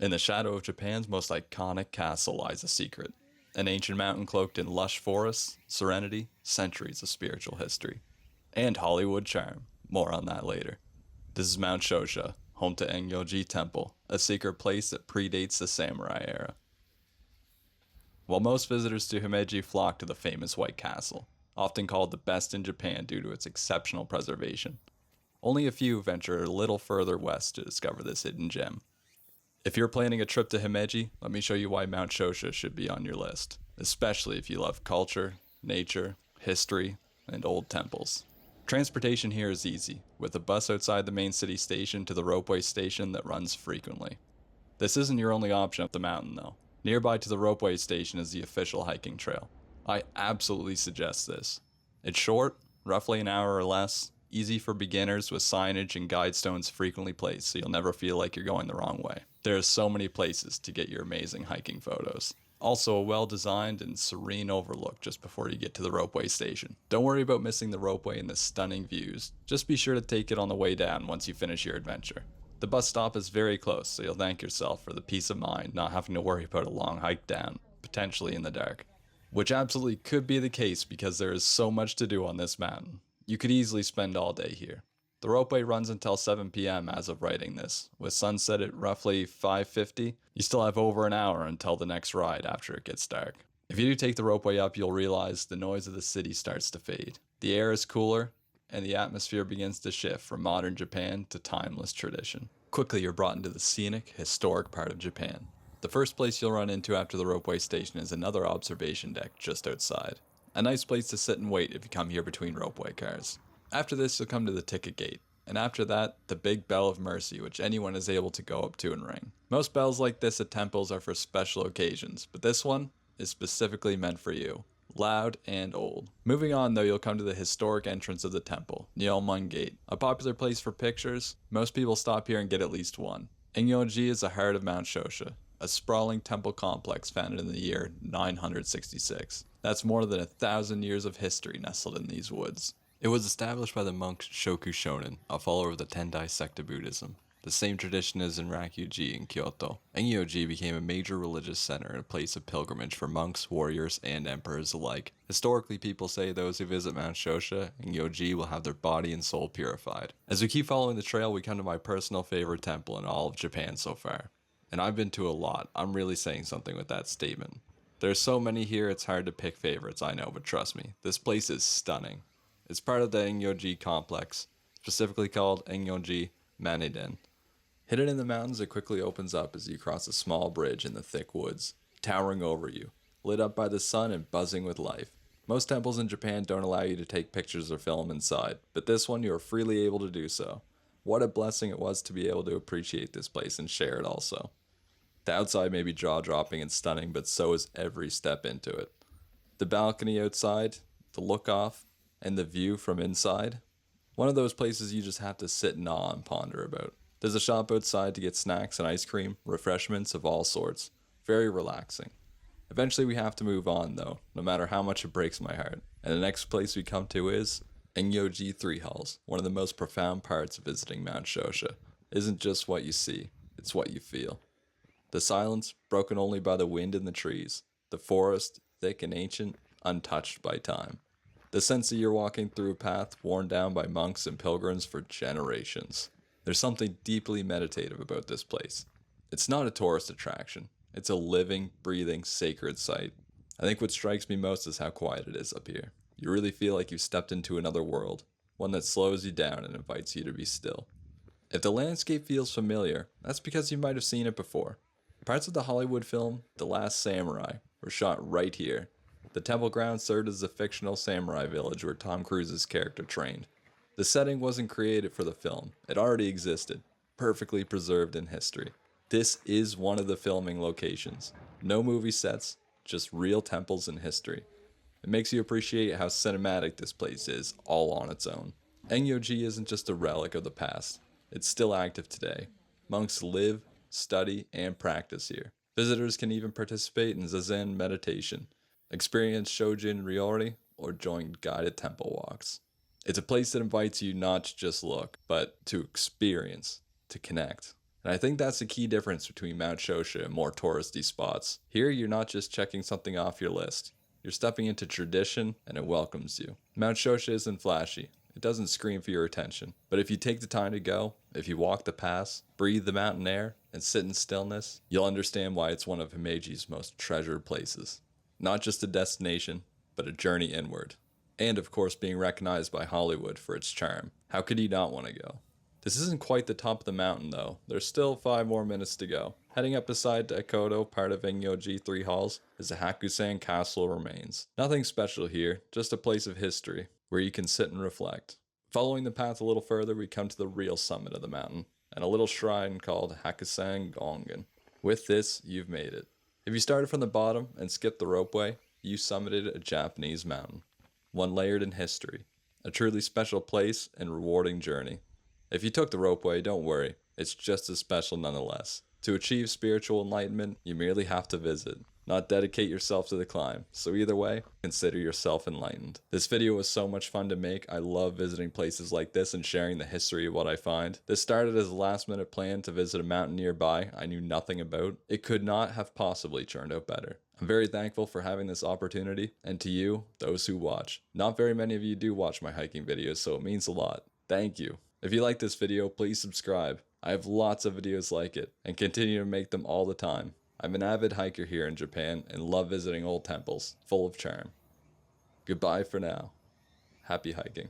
In the shadow of Japan's most iconic castle lies a secret. An ancient mountain cloaked in lush forests, serenity, centuries of spiritual history. And Hollywood charm. More on that later. This is Mount Shosha, home to Engyo-ji Temple, a secret place that predates the samurai era. While most visitors to Himeji flock to the famous White Castle, often called the best in Japan due to its exceptional preservation, only a few venture a little further west to discover this hidden gem. If you're planning a trip to Himeji, let me show you why Mount Shosha should be on your list, especially if you love culture, nature, history, and old temples. Transportation here is easy, with a bus outside the main city station to the ropeway station that runs frequently. This isn't your only option up the mountain though. Nearby to the ropeway station is the official hiking trail. I absolutely suggest this. It's short, roughly an hour or less, easy for beginners with signage and guide stones frequently placed so you'll never feel like you're going the wrong way. There are so many places to get your amazing hiking photos. Also a well-designed and serene overlook just before you get to the ropeway station. Don't worry about missing the ropeway and the stunning views. Just be sure to take it on the way down once you finish your adventure. The bus stop is very close, so you'll thank yourself for the peace of mind not having to worry about a long hike down, potentially in the dark. Which absolutely could be the case because there is so much to do on this mountain. You could easily spend all day here. The ropeway runs until 7 p.m. as of writing this. With sunset at roughly 5:50, you still have over an hour until the next ride after it gets dark. If you do take the ropeway up, you'll realize the noise of the city starts to fade. The air is cooler, and the atmosphere begins to shift from modern Japan to timeless tradition. Quickly you're brought into the scenic, historic part of Japan. The first place you'll run into after the ropeway station is another observation deck just outside. A nice place to sit and wait if you come here between ropeway cars. After this, you'll come to the ticket gate, and after that, the big bell of mercy, which anyone is able to go up to and ring. Most bells like this at temples are for special occasions, but this one is specifically meant for you. Loud and old. Moving on though, you'll come to the historic entrance of the temple, Nyeomon Gate. A popular place for pictures, most people stop here and get at least one. Engyo-ji is the heart of Mount Shosha, a sprawling temple complex founded in the year 966. That's more than 1,000 years of history nestled in these woods. It was established by the monk Shokushonin, a follower of the Tendai sect of Buddhism. The same tradition as in Rakuji in Kyoto. Engyo-ji became a major religious center and a place of pilgrimage for monks, warriors, and emperors alike. Historically, people say those who visit Mount Shosha, Engyo-ji will have their body and soul purified. As we keep following the trail, we come to my personal favorite temple in all of Japan so far. And I've been to a lot. I'm really saying something with that statement. There's so many here, it's hard to pick favorites, I know, but trust me, this place is stunning. It's part of the Engyo-ji complex, specifically called Engyo-ji Maniden. Hidden in the mountains, it quickly opens up as you cross a small bridge in the thick woods, towering over you, lit up by the sun and buzzing with life. Most temples in Japan don't allow you to take pictures or film inside, but this one you are freely able to do so. What a blessing it was to be able to appreciate this place and share it also. The outside may be jaw-dropping and stunning, but so is every step into it. The balcony outside, the look-off, and the view from inside. One of those places you just have to sit in awe and ponder about. There's a shop outside to get snacks and ice cream, refreshments of all sorts. Very relaxing. Eventually we have to move on though, no matter how much it breaks my heart. And the next place we come to is Engyo-ji 3 Halls, one of the most profound parts of visiting Mount Shosha. It isn't just what you see, it's what you feel. The silence, broken only by the wind and the trees. The forest, thick and ancient, untouched by time. The sense that you're walking through a path worn down by monks and pilgrims for generations. There's something deeply meditative about this place. It's not a tourist attraction. It's a living, breathing, sacred site. I think what strikes me most is how quiet it is up here. You really feel like you've stepped into another world, one that slows you down and invites you to be still. If the landscape feels familiar, that's because you might have seen it before. Parts of the Hollywood film, The Last Samurai, were shot right here. The temple grounds served as the fictional samurai village where Tom Cruise's character trained. The setting wasn't created for the film, it already existed, perfectly preserved in history. This is one of the filming locations. No movie sets, just real temples and history. It makes you appreciate how cinematic this place is, all on its own. Engyo-ji isn't just a relic of the past, it's still active today. Monks live, study, and practice here. Visitors can even participate in zazen meditation, experience Shojin Ryori, or join guided temple walks. It's a place that invites you not to just look, but to experience, to connect. And I think that's the key difference between Mount Shosha and more touristy spots. Here, you're not just checking something off your list. You're stepping into tradition, and it welcomes you. Mount Shosha isn't flashy. It doesn't scream for your attention. But if you take the time to go, if you walk the pass, breathe the mountain air, and sit in stillness, you'll understand why it's one of Himeji's most treasured places. Not just a destination, but a journey inward. And of course, being recognized by Hollywood for its charm. How could you not want to go? This isn't quite the top of the mountain though. There's still 5 more minutes to go. Heading up beside Daikoto, part of Engyo-ji 3 halls, is the Hakusan Castle remains. Nothing special here, just a place of history, where you can sit and reflect. Following the path a little further, we come to the real summit of the mountain, and a little shrine called Hakusan Gongen. With this, you've made it. If you started from the bottom and skipped the ropeway, you summited a Japanese mountain. One layered in history. A truly special place and rewarding journey. If you took the ropeway, don't worry, it's just as special nonetheless. To achieve spiritual enlightenment, you merely have to visit, not dedicate yourself to the climb. So either way, consider yourself enlightened. This video was so much fun to make. I love visiting places like this and sharing the history of what I find. This started as a last minute plan to visit a mountain nearby I knew nothing about. It could not have possibly turned out better. I'm very thankful for having this opportunity, and to you, those who watch. Not very many of you do watch my hiking videos, so it means a lot. Thank you. If you like this video, please subscribe. I have lots of videos like it, and continue to make them all the time. I'm an avid hiker here in Japan, and love visiting old temples, full of charm. Goodbye for now. Happy hiking.